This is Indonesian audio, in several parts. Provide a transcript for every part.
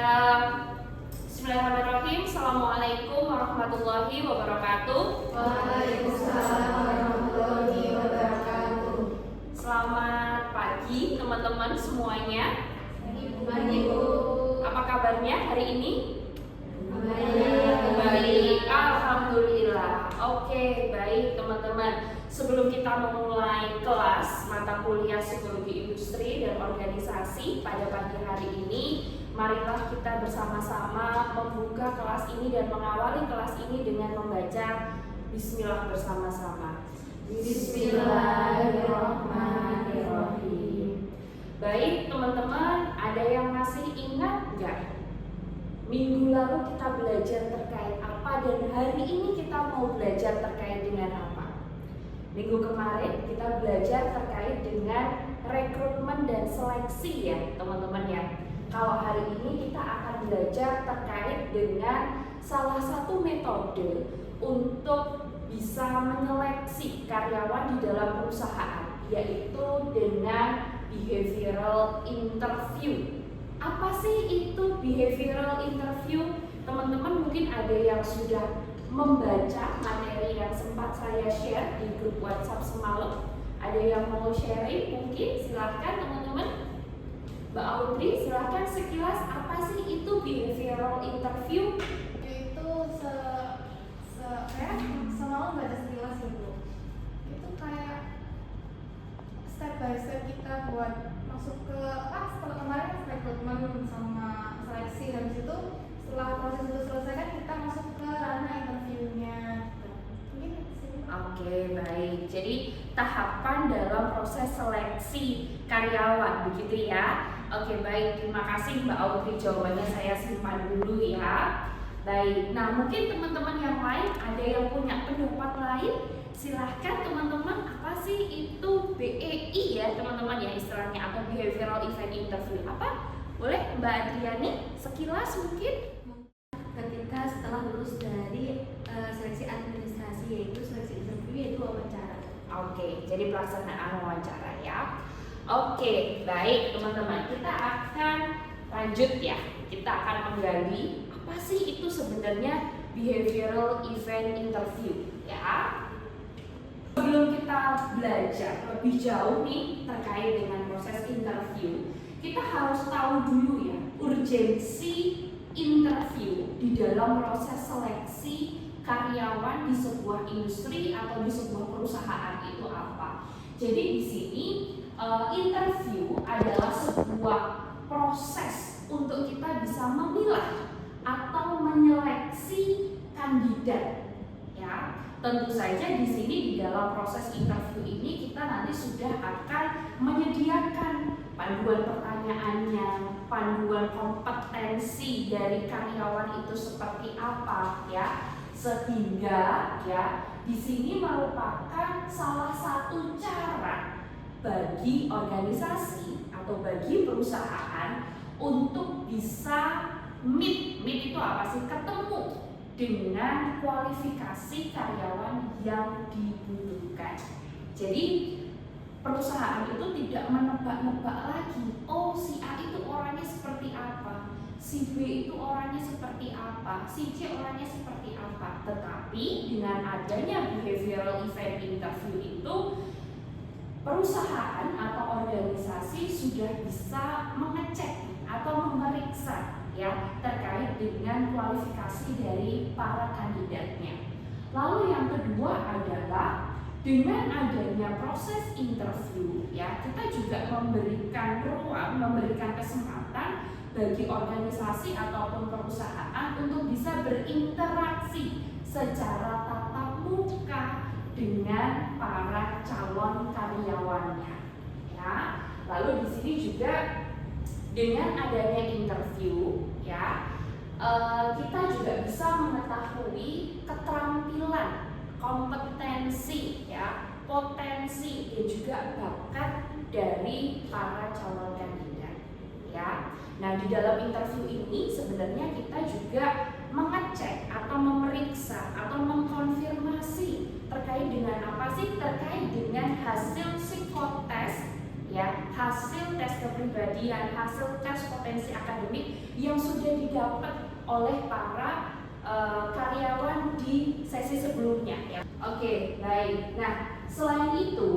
Bismillahirrahmanirrahim. Assalamualaikum warahmatullahi wabarakatuh. Waalaikumsalam warahmatullahi wabarakatuh. Selamat pagi teman-teman semuanya. Pagi Bu. Apa kabarnya hari ini? Baik. Baik, alhamdulillah. Oke, baik teman-teman. Sebelum kita memulai kelas mata kuliah Psikologi Industri dan Organisasi pada pagi hari ini, marilah kita bersama-sama membuka kelas ini dan mengawali kelas ini dengan membaca Bismillah bersama-sama. Bismillahirrahmanirrahim. Baik teman-teman, ada yang masih ingat nggak? Minggu lalu kita belajar terkait apa dan hari ini kita mau belajar terkait dengan apa? Minggu kemarin kita belajar terkait dengan rekrutmen dan seleksi ya teman-teman ya. Kalau hari ini kita akan belajar terkait dengan salah satu metode untuk bisa menyeleksi karyawan di dalam perusahaan, yaitu dengan behavioral interview. Apa sih itu behavioral interview? Teman-teman mungkin ada yang sudah membaca materi yang sempat saya share di grup WhatsApp semalam. Ada yang mau sharing? Mungkin silahkan teman-teman. Mbak Audrey, silahkan sekilas apa sih itu behavioral interview? Itu semalam baca sekilas ya Bu. Itu kayak step by step kita buat masuk ke setelah kemarin rekrutmen sama seleksi, habis itu setelah proses itu selesai kan kita masuk ke ranah interviewnya. Mungkin Oke, baik. Jadi tahapan dalam proses seleksi karyawan begitu ya. Oke, baik. Terima kasih Mbak Audrey, jawabannya saya simpan dulu ya. Baik. Nah, mungkin teman-teman yang lain ada yang punya pendapat lain. Silahkan teman-teman, apa sih itu BEI ya teman-teman ya istilahnya, atau behavioral event interview apa? Boleh Mbak Adriani sekilas mungkin? Ketika setelah lulus dari seleksi administrasi, yaitu seleksi interview, yaitu wawancara. Oke, jadi pelaksanaan wawancara ya. Oke, baik teman-teman, kita akan lanjut ya. Kita akan menggali apa sih itu sebenarnya behavioral event interview ya. Sebelum kita belajar lebih jauh nih terkait dengan proses interview, kita harus tahu dulu ya urgensi interview di dalam proses seleksi karyawan di sebuah industri atau di sebuah perusahaan itu apa. Jadi di sini interview adalah sebuah proses untuk kita bisa memilah atau menyeleksi kandidat ya. Tentu saja di sini di dalam proses interview ini kita nanti sudah akan menyediakan panduan pertanyaannya, panduan kompetensi dari karyawan itu seperti apa ya, sehingga ya di sini merupakan salah satu cara bagi organisasi atau bagi perusahaan untuk bisa meet itu apa sih, ketemu dengan kualifikasi karyawan yang dibutuhkan. Jadi perusahaan itu tidak menebak-nebak lagi, oh si A itu orangnya seperti apa, si B itu orangnya seperti apa, si C orangnya seperti apa. Tetapi dengan adanya behavioral event interview itu, perusahaan atau organisasi sudah bisa mengecek atau memeriksa ya terkait dengan kualifikasi dari para kandidatnya. Lalu yang kedua adalah dengan adanya proses interview ya, kita juga memberikan ruang, memberikan kesempatan bagi organisasi ataupun perusahaan untuk bisa berinteraksi secara tatap muka dengan para calon karyawannya ya. Lalu di sini juga dengan adanya interview ya, kita juga bisa mengetahui keterampilan, kompetensi ya, potensi dan juga bakat dari para calon kandidat ya. Nah, di dalam interview ini sebenarnya kita juga mengecek atau memeriksa atau mengkonfirmasi terkait dengan apa sih? Terkait dengan hasil psikotes ya, hasil tes kepribadian, hasil tes potensi akademik yang sudah didapat oleh para karyawan di sesi sebelumnya ya. Oke, baik. Nah, selain itu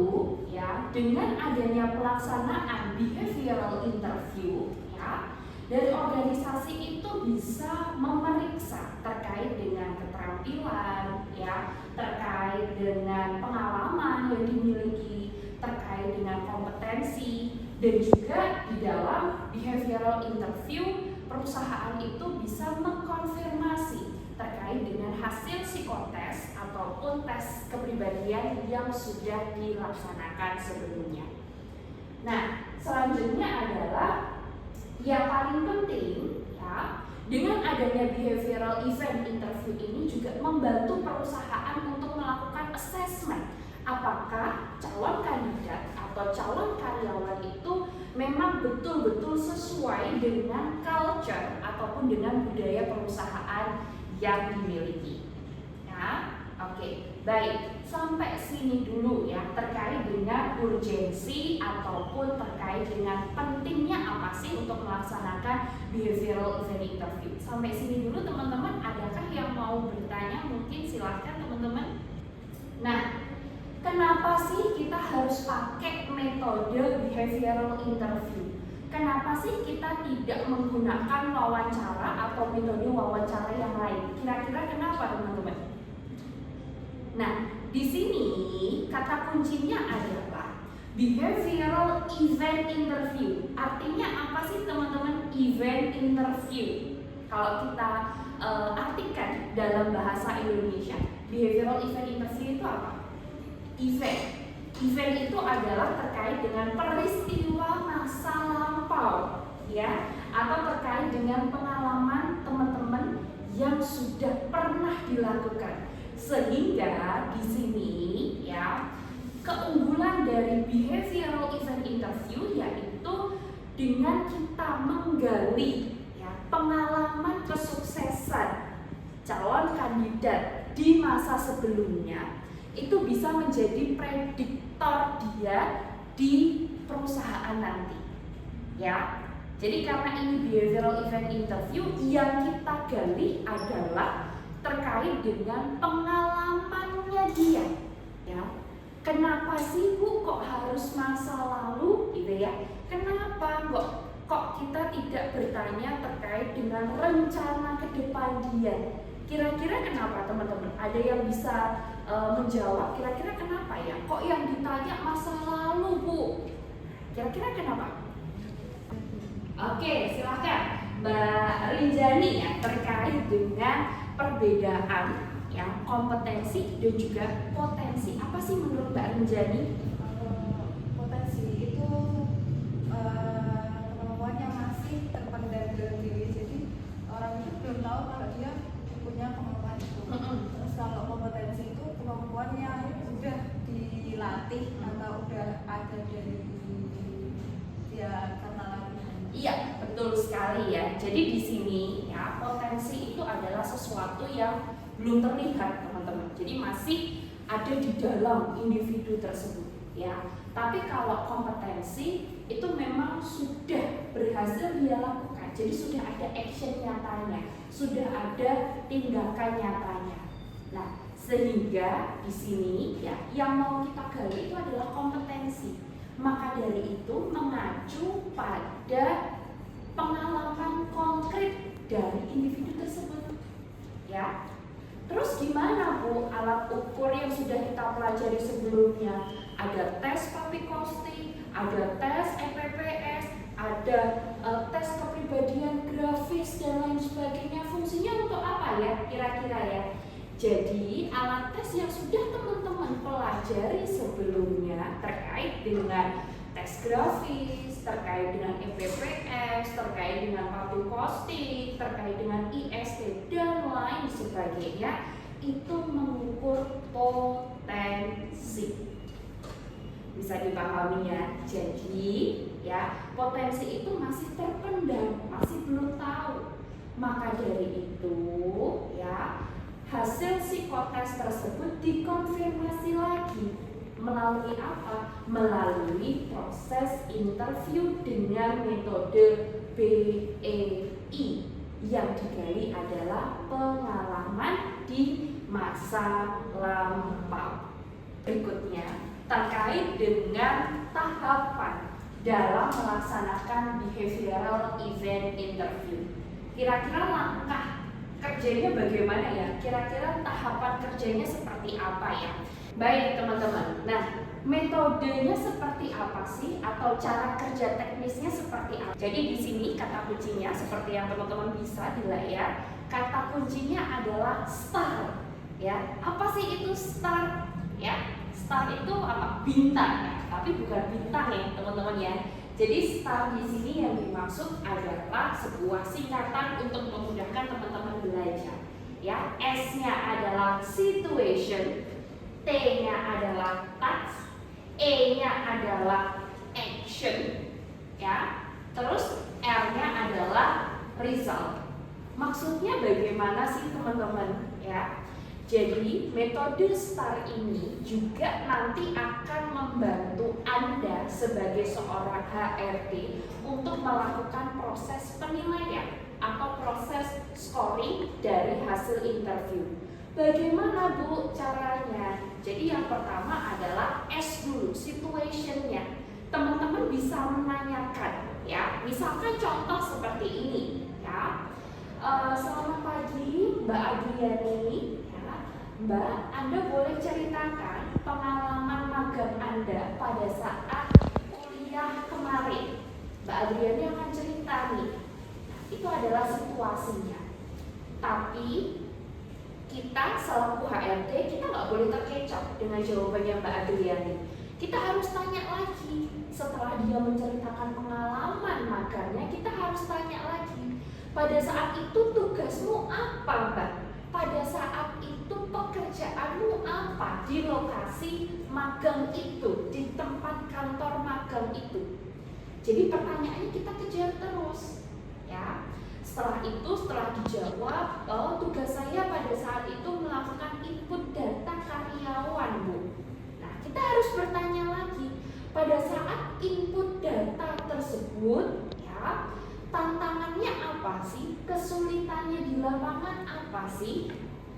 ya, dengan adanya pelaksanaan behavioral interview ya, dari organisasi itu bisa memeriksa terkait dengan keterampilan ya, terkait dengan pengalaman yang dimiliki, terkait dengan kompetensi, dan juga di dalam behavioral interview perusahaan itu bisa mengkonfirmasi terkait dengan hasil psikotes ataupun tes kepribadian yang sudah dilaksanakan sebelumnya. Nah, selanjutnya adalah yang paling penting ya, dengan adanya behavioral event interview ini juga membantu perusahaan untuk melakukan assessment apakah calon kandidat atau calon karyawan itu memang betul-betul sesuai dengan culture ataupun dengan budaya perusahaan yang dimiliki. Ya, oke, baik. Sampai sini dulu ya terkait dengan urgensi ataupun terkait dengan pentingnya apa sih untuk melaksanakan behavioral event interview. Sampai sini dulu teman-teman, adakah yang mau bertanya? Mungkin silahkan teman-teman. Nah, kenapa sih kita harus pakai metode behavioral interview? Kenapa sih kita tidak menggunakan wawancara atau metode wawancara yang lain? Kira-kira kenapa teman-teman? Nah, di sini kata kuncinya adalah behavioral event interview. Artinya apa sih teman-teman event interview? Kalau kita artikan dalam bahasa Indonesia, behavioral event interview itu apa? Event itu adalah terkait dengan peristiwa masa lampau ya, atau terkait dengan pengalaman teman-teman yang sudah pernah dilakukan. Sehingga di sini ya, keunggulan dari behavioral event interview yaitu dengan kita menggali ya, pengalaman kesuksesan calon kandidat di masa sebelumnya, itu bisa menjadi prediktor dia di perusahaan nanti ya. Jadi karena ini behavioral event interview, yang kita gali adalah terkait dengan pengalamannya dia ya. Kenapa sih Bu kok harus masa lalu gitu ya? Kenapa kok kita tidak bertanya terkait dengan rencana ke depan dia? Kira-kira kenapa teman-teman? Ada yang bisa menjawab kira-kira kenapa ya? Kok yang ditanya masa lalu Bu? Kira-kira kenapa? Oke, silahkan Mbak Rinjani ya, terkait dengan perbedaan yang kompetensi dan juga potensi. Apa sih menurut Mbak Rinjani? Potensi itu kemampuan yang masih terpendam dalam diri, jadi orang itu belum tahu kalau dia punya kemampuan itu. Terus kalau kompetensi itu kemampuan yang sudah dilatih atau udah ada dari dia karena latihan. Iya, betul sekali ya. Jadi di sini ya, potensi itu adalah sesuatu yang belum terlihat teman-teman. Jadi masih ada di dalam individu tersebut ya. Tapi kalau kompetensi itu memang sudah berhasil dia lakukan. Jadi sudah ada action nyatanya, sudah ada tindakan nyatanya. Nah, sehingga di sini ya, yang mau kita gali itu adalah kompetensi. Maka dari itu mengacu pada pengalaman konkret dari individu tersebut ya. Terus gimana Bu alat ukur yang sudah kita pelajari sebelumnya? Ada tes Papikosti, ada tes EPPS, ada tes kepribadian grafis dan lain sebagainya. Fungsinya untuk apa ya kira-kira ya? Jadi alat tes yang sudah teman-teman pelajari sebelumnya terkait dengan tes grafis, terkait dengan EPPS, terkait dengan Papikosti, terkait dengan IST dan lain sebagainya, itu mengukur potensi. Bisa dipahami ya. Jadi ya, potensi itu masih terpendam, masih belum tahu. Maka dari itu ya, hasil psikotes tersebut dikonfirmasi lagi melalui apa? Melalui proses proses interview dengan metode BEI. Yang digali adalah pengalaman di masa lampau. Berikutnya terkait dengan tahapan dalam melaksanakan behavioral event interview. Kira-kira langkah kerjanya bagaimana ya? Kira-kira tahapan kerjanya seperti apa ya? Baik teman-teman, nah metodenya seperti apa sih? Atau cara kerja teknisnya seperti apa? Jadi di sini kata kuncinya seperti yang teman-teman bisa di layar. Kata kuncinya adalah STAR. Ya, apa sih itu STAR? Ya, STAR itu apa? Bintang ya, tapi bukan bintang ya teman-teman ya. Jadi STAR di sini yang dimaksud adalah sebuah singkatan untuk memudahkan teman-teman belajar. Ya, S-nya adalah situation, T-nya adalah task, E-nya adalah action, ya. Terus R-nya adalah result. Maksudnya bagaimana sih teman-teman? Ya. Jadi metode STAR ini juga nanti akan membantu Anda sebagai seorang HRD untuk melakukan proses penilaian atau proses scoring dari hasil interview. Bagaimana Bu caranya? Jadi yang pertama adalah S dulu, situationnya. Teman-teman bisa menanyakan, ya. Misalkan contoh seperti ini, ya. Selamat pagi, Mbak Adriani. Ya. Mbak, Anda boleh ceritakan pengalaman magang Anda pada saat kuliah kemarin. Mbak Adriani akan cerita nih. Itu adalah situasinya. Tapi kita selaku HRD kita nggak boleh terkecoh dengan jawabannya Mbak Adriani. Kita harus tanya lagi. Setelah dia menceritakan pengalaman magangnya, kita harus tanya lagi. Pada saat itu tugasmu apa, Mbak? Pada saat itu pekerjaanmu apa di lokasi magang itu, di tempat kantor magang itu? Jadi pertanyaannya kita kejar terus, ya. Setelah itu, setelah dijawab, oh tugas saya pada saat itu melakukan input data karyawan, Bu. Nah, kita harus bertanya lagi, pada saat input data tersebut, ya, tantangannya apa sih? Kesulitannya di lapangan apa sih?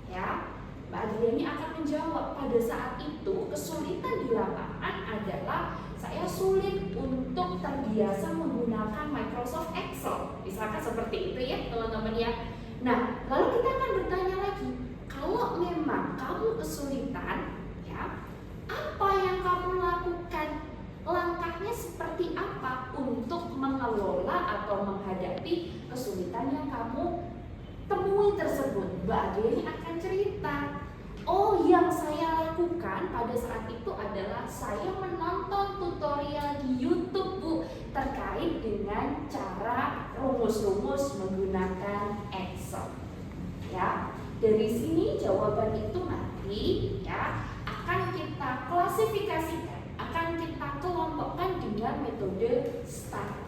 Ya, Mbak Adriani akan menjawab, pada saat itu kesulitan di lapangan adalah saya sulit untuk terbiasa menggunakan Microsoft Excel. Misalkan seperti itu ya teman-teman ya. Nah, lalu kita akan bertanya lagi, kalau memang kamu kesulitan, ya, apa yang kamu lakukan? Langkahnya seperti apa untuk mengelola atau menghadapi kesulitan yang kamu temui tersebut? Mbak Adriani akan cerita. Oh, yang saya lakukan pada saat itu adalah saya menonton tutorial di YouTube, Bu, terkait dengan cara rumus-rumus menggunakan Excel. Ya, dari sini jawaban itu nanti ya akan kita klasifikasikan, akan kita kelompokkan dengan metode STAR.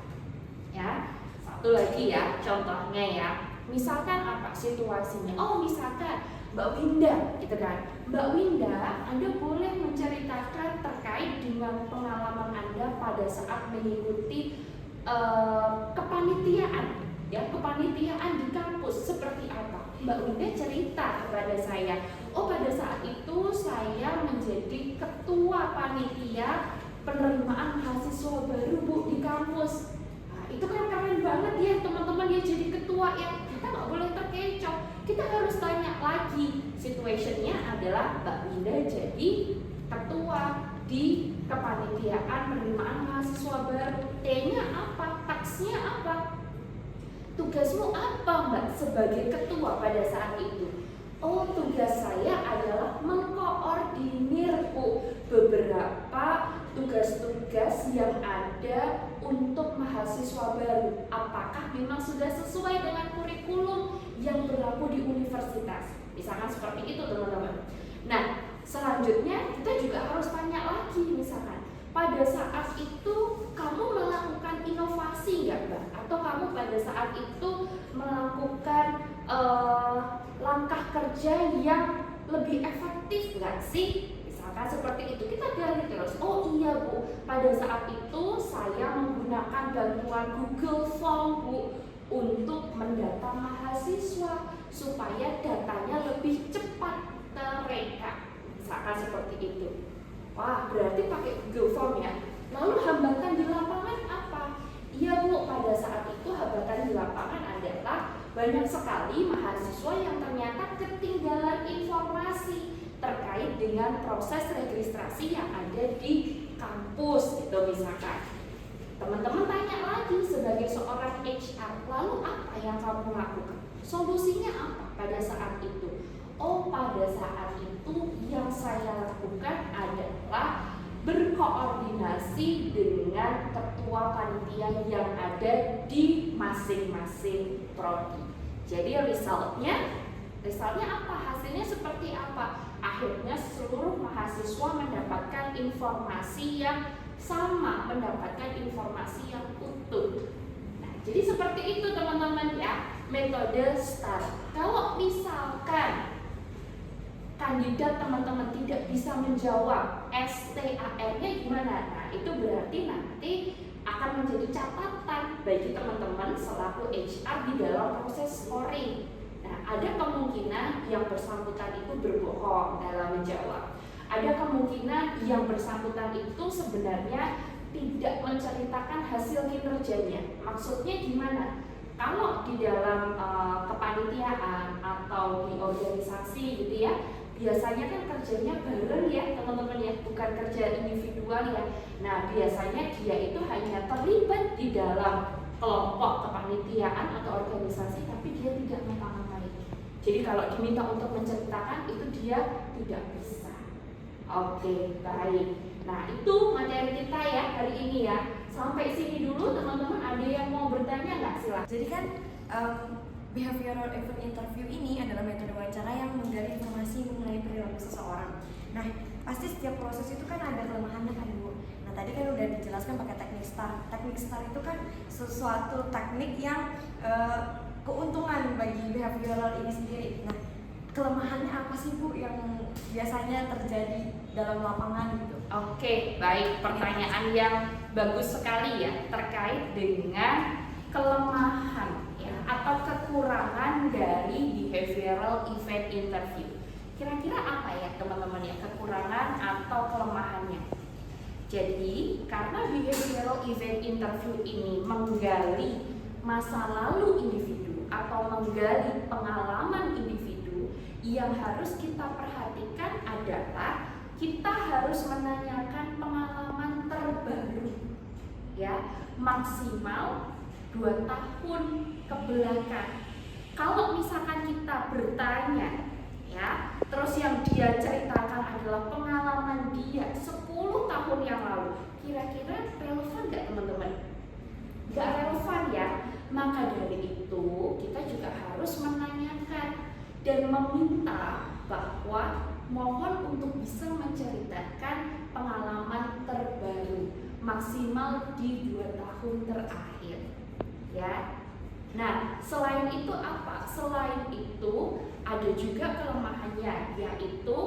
Ya, satu lagi ya contohnya ya. Misalkan apa situasinya? Oh, misalkan Mbak Winda, gitu kan. Mbak Winda, Anda boleh menceritakan terkait dengan pengalaman Anda pada saat mengikuti kepanitiaan, ya, kepanitiaan di kampus seperti apa? Mbak Winda cerita kepada saya, oh pada saat itu saya menjadi ketua panitia penerimaan mahasiswa baru, Bu, di kampus. Nah, itu kan keren banget ya teman-teman ya, jadi ketua yang kita nggak boleh terkecoh. Kita harus tanya lagi, situationnya adalah Mbak Winda jadi ketua di kepanitiaan penerimaan mahasiswa baru. T-nya apa? Taksnya apa? Tugasmu apa, Mbak, sebagai ketua pada saat itu? Oh, tugas saya adalah mengkoordinir, Bu, beberapa tugas-tugas yang ada untuk mahasiswa baru. Apakah memang sudah sesuai dengan kurikulum yang berlaku di universitas? Misalkan seperti itu, teman-teman. Nah, selanjutnya kita juga harus tanya lagi, misalkan pada saat itu kamu melakukan inovasi nggak, Mbak? Atau kamu pada saat itu melakukan langkah kerja yang lebih efektif nggak sih? Misalkan seperti itu, kita gali terus. Oh iya, Bu, pada saat itu saya menggunakan bantuan Google Form, Bu, untuk mendata mahasiswa supaya datanya lebih cepat terekam. Misalkan seperti itu. Wah, berarti pakai Google Form ya. Lalu hambatan di lapangan apa? Iya, Bu, pada saat itu hambatan di lapangan adalah banyak sekali mahasiswa yang ternyata ketinggalan informasi terkait dengan proses registrasi yang ada di kampus gitu misalkan. Teman-teman tanya lagi sebagai seorang HR, lalu apa yang kamu lakukan? Solusinya apa pada saat itu? Oh, pada saat itu yang saya lakukan adalah berkoordinasi dengan ketua panitia yang ada di masing-masing prodi. Jadi resultnya apa? Hasilnya seperti apa? Akhirnya seluruh mahasiswa mendapatkan informasi yang sama, mendapatkan informasi yang utuh. Nah, jadi seperti itu teman-teman ya, metode STAR. Kalau misalkan kandidat teman-teman tidak bisa menjawab STAR-nya gimana? Nah, itu berarti nanti akan menjadi catatan bagi teman-teman selaku HR di dalam proses scoring. Nah, ada kemungkinan yang bersangkutan itu berbohong dalam menjawab. Ada kemungkinan yang bersangkutan itu sebenarnya tidak menceritakan hasil kinerjanya. Maksudnya gimana? Kalau di dalam kepanitiaan atau di organisasi gitu ya, biasanya kan kerjanya bareng ya teman-teman ya, bukan kerja individual ya. Nah, biasanya dia itu hanya terlibat di dalam kelompok kepanitiaan atau organisasi, tapi dia tidak ngapa-ngapain. Jadi kalau diminta untuk menceritakan itu dia tidak bisa. Oke, baik. Nah, itu materi kita ya hari ini ya. Sampai sini dulu teman-teman, ada yang mau bertanya nggak? Silakan. Jadi kan behavioral event interview ini adalah metode wawancara yang menggali informasi mengenai perilaku seseorang. Nah, pasti setiap proses itu kan ada kelemahannya kan, Bu. Nah, tadi kan udah dijelaskan pakai teknik STAR. Teknik STAR itu kan sesuatu teknik yang keuntungan bagi behavioral ini sendiri. Nah, kelemahannya apa sih, Bu, yang biasanya terjadi dalam lapangan gitu? Oke, baik. Pertanyaan yang bagus sekali ya terkait dengan kelemahan ya atau kekurangan dari behavioral event interview. Kira-kira apa ya teman-teman ya kekurangan atau kelemahannya? Jadi, karena behavioral event interview ini menggali masa lalu individu atau menggali pengalaman individu, yang harus kita perhatikan adalah kita harus menanyakan pengalaman terbaru ya, maksimal 2 tahun ke belakang. Kalau misalkan kita bertanya ya, terus yang dia ceritakan adalah pengalaman dia 10 tahun yang lalu, kira-kira relevan nggak teman-teman? Nggak relevan ya. Maka dari itu kita juga harus menanyakan dan meminta bahwa mohon untuk bisa menceritakan pengalaman terbaru maksimal di 2 tahun terakhir ya. Nah, selain itu apa? Selain itu ada juga kelemahannya, yaitu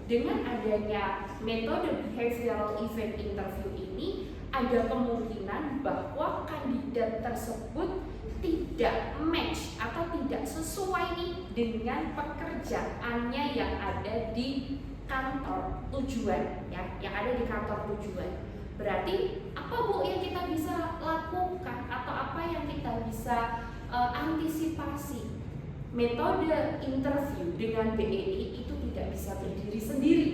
dengan adanya metode behavioral event interview ini ada kemungkinan bahwa kandidat tersebut tidak match atau tidak sesuai nih dengan pekerjaannya yang ada di kantor tujuan ya, yang ada di kantor tujuan. Berarti apa Bu yang kita bisa lakukan atau apa yang kita bisa antisipasi? Metode interview dengan BEI itu tidak bisa berdiri sendiri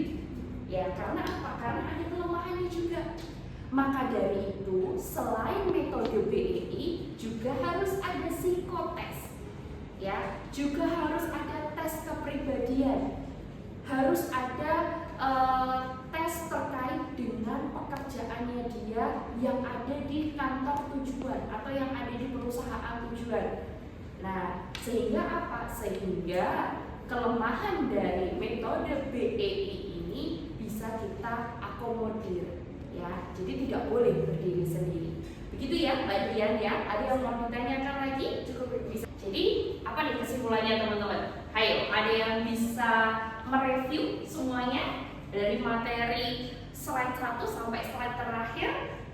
ya, karena apa? Karena ada kelemahannya juga. Maka dari itu, selain metode BEI juga harus ada psikotes ya, juga harus ada tes kepribadian, harus ada tes terkait dengan pekerjaannya dia yang ada di kantor tujuan atau yang ada di perusahaan tujuan. Nah, sehingga apa? Sehingga kelemahan dari metode BEI ini bisa kita akomodir ya, jadi tidak boleh berdiri sendiri. Begitu ya Mbak Dian ya. Ada yang mau ditanyakan lagi? Cukup bisa. Jadi apa nih kesimpulannya teman-teman? Ayo, ada yang bisa mereview semuanya dari materi slide 1 sampai slide terakhir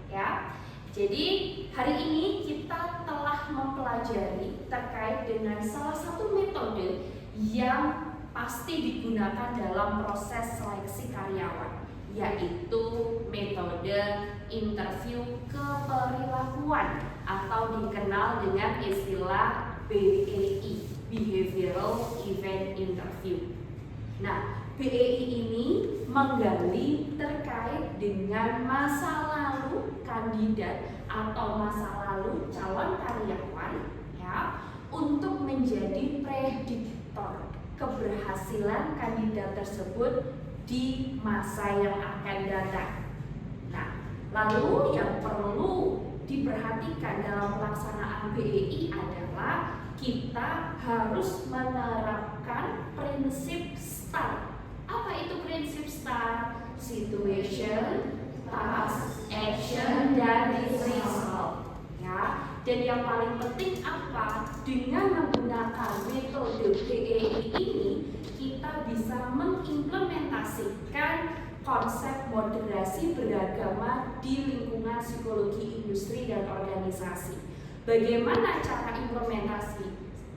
ya. Jadi hari ini kita telah mempelajari terkait dengan salah satu metode yang pasti digunakan dalam proses seleksi karyawan, yaitu metode interview keperilakuan atau dikenal dengan istilah BEI, Behavioral Event Interview. Nah, BEI ini menggali terkait dengan masa lalu kandidat atau masa lalu calon karyawan ya, untuk menjadi prediktor keberhasilan kandidat tersebut di masa yang akan datang. Nah, lalu yang perlu diperhatikan dalam pelaksanaan BEI adalah kita harus menerapkan prinsip STAR. Apa itu prinsip STAR? Situation, Task, Action, dan Result. Ya, dan yang paling penting apa? Dengan menggunakan metode BEI ini, kita bisa mengimplementasikan konsep moderasi beragama di lingkungan psikologi industri dan organisasi. Bagaimana cara implementasi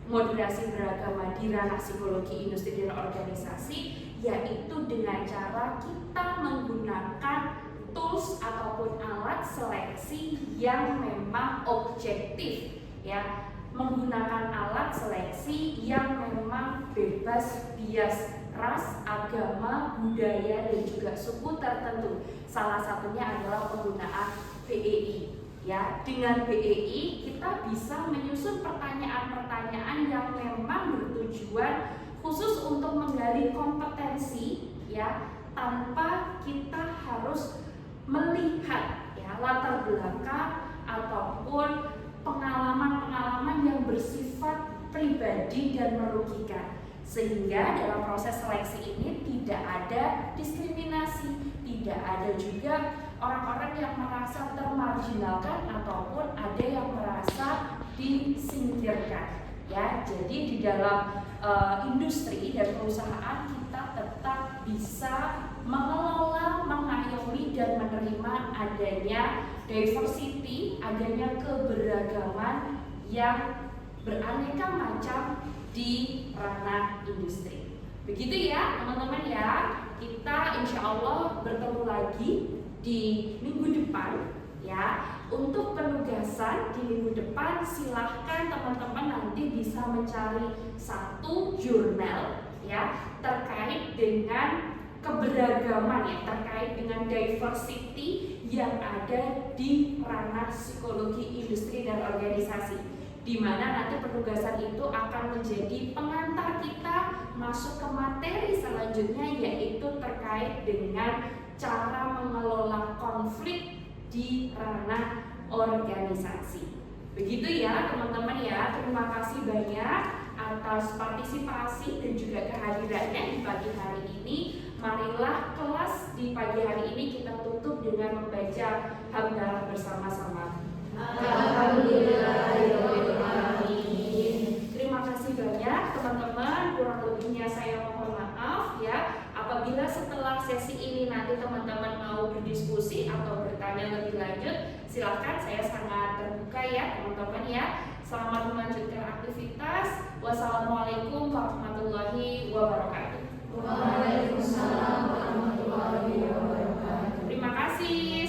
moderasi beragama di ranah psikologi industri dan organisasi? Yaitu dengan cara kita menggunakan tools ataupun alat seleksi yang memang objektif, ya, menggunakan alat seleksi yang memang bebas bias ras, agama, budaya, dan juga suku tertentu. Salah satunya adalah penggunaan BEI. Ya, dengan BEI kita bisa menyusun pertanyaan-pertanyaan yang memang bertujuan khusus untuk menggali kompetensi, ya, tanpa kita harus melihat ya latar belakang ataupun pengalaman-pengalaman yang bersifat pribadi dan merugikan, sehingga dalam proses seleksi ini tidak ada diskriminasi, tidak ada juga orang-orang yang merasa termarginalkan ataupun ada yang merasa disingkirkan. Ya, jadi di dalam industri dan perusahaan kita tetap bisa mengelola, mengayomi dan menerima adanya diversity, adanya keberagaman yang beraneka macam di ranah industri. Begitu ya teman-teman ya, kita insya Allah bertemu lagi di minggu depan ya. Untuk penugasan di minggu depan silahkan teman-teman nanti bisa mencari satu jurnal ya terkait dengan keberagaman ya, terkait dengan diversity yang ada di ranah psikologi industri dan organisasi, di mana nanti penugasan itu akan menjadi pengantar kita masuk ke materi selanjutnya, yaitu terkait dengan cara mengelola konflik di ranah organisasi. Begitu ya teman-teman ya, terima kasih banyak atas partisipasi dan juga kehadirannya di pagi hari ini. Marilah kelas di pagi hari ini kita tutup dengan membaca hamdalah bersama-sama. Alhamdulillahirobbilalamin. Terima kasih banyak teman-teman, kurang lebihnya saya mohon maaf ya. Apabila setelah sesi ini nanti teman-teman mau berdiskusi atau bertanya lebih lanjut, silakan, saya sangat terbuka ya teman-teman ya. Selamat melanjutkan aktivitas. Wassalamualaikum warahmatullahi wabarakatuh. Waalaikumsalam warahmatullahi wabarakatuh. Terima kasih.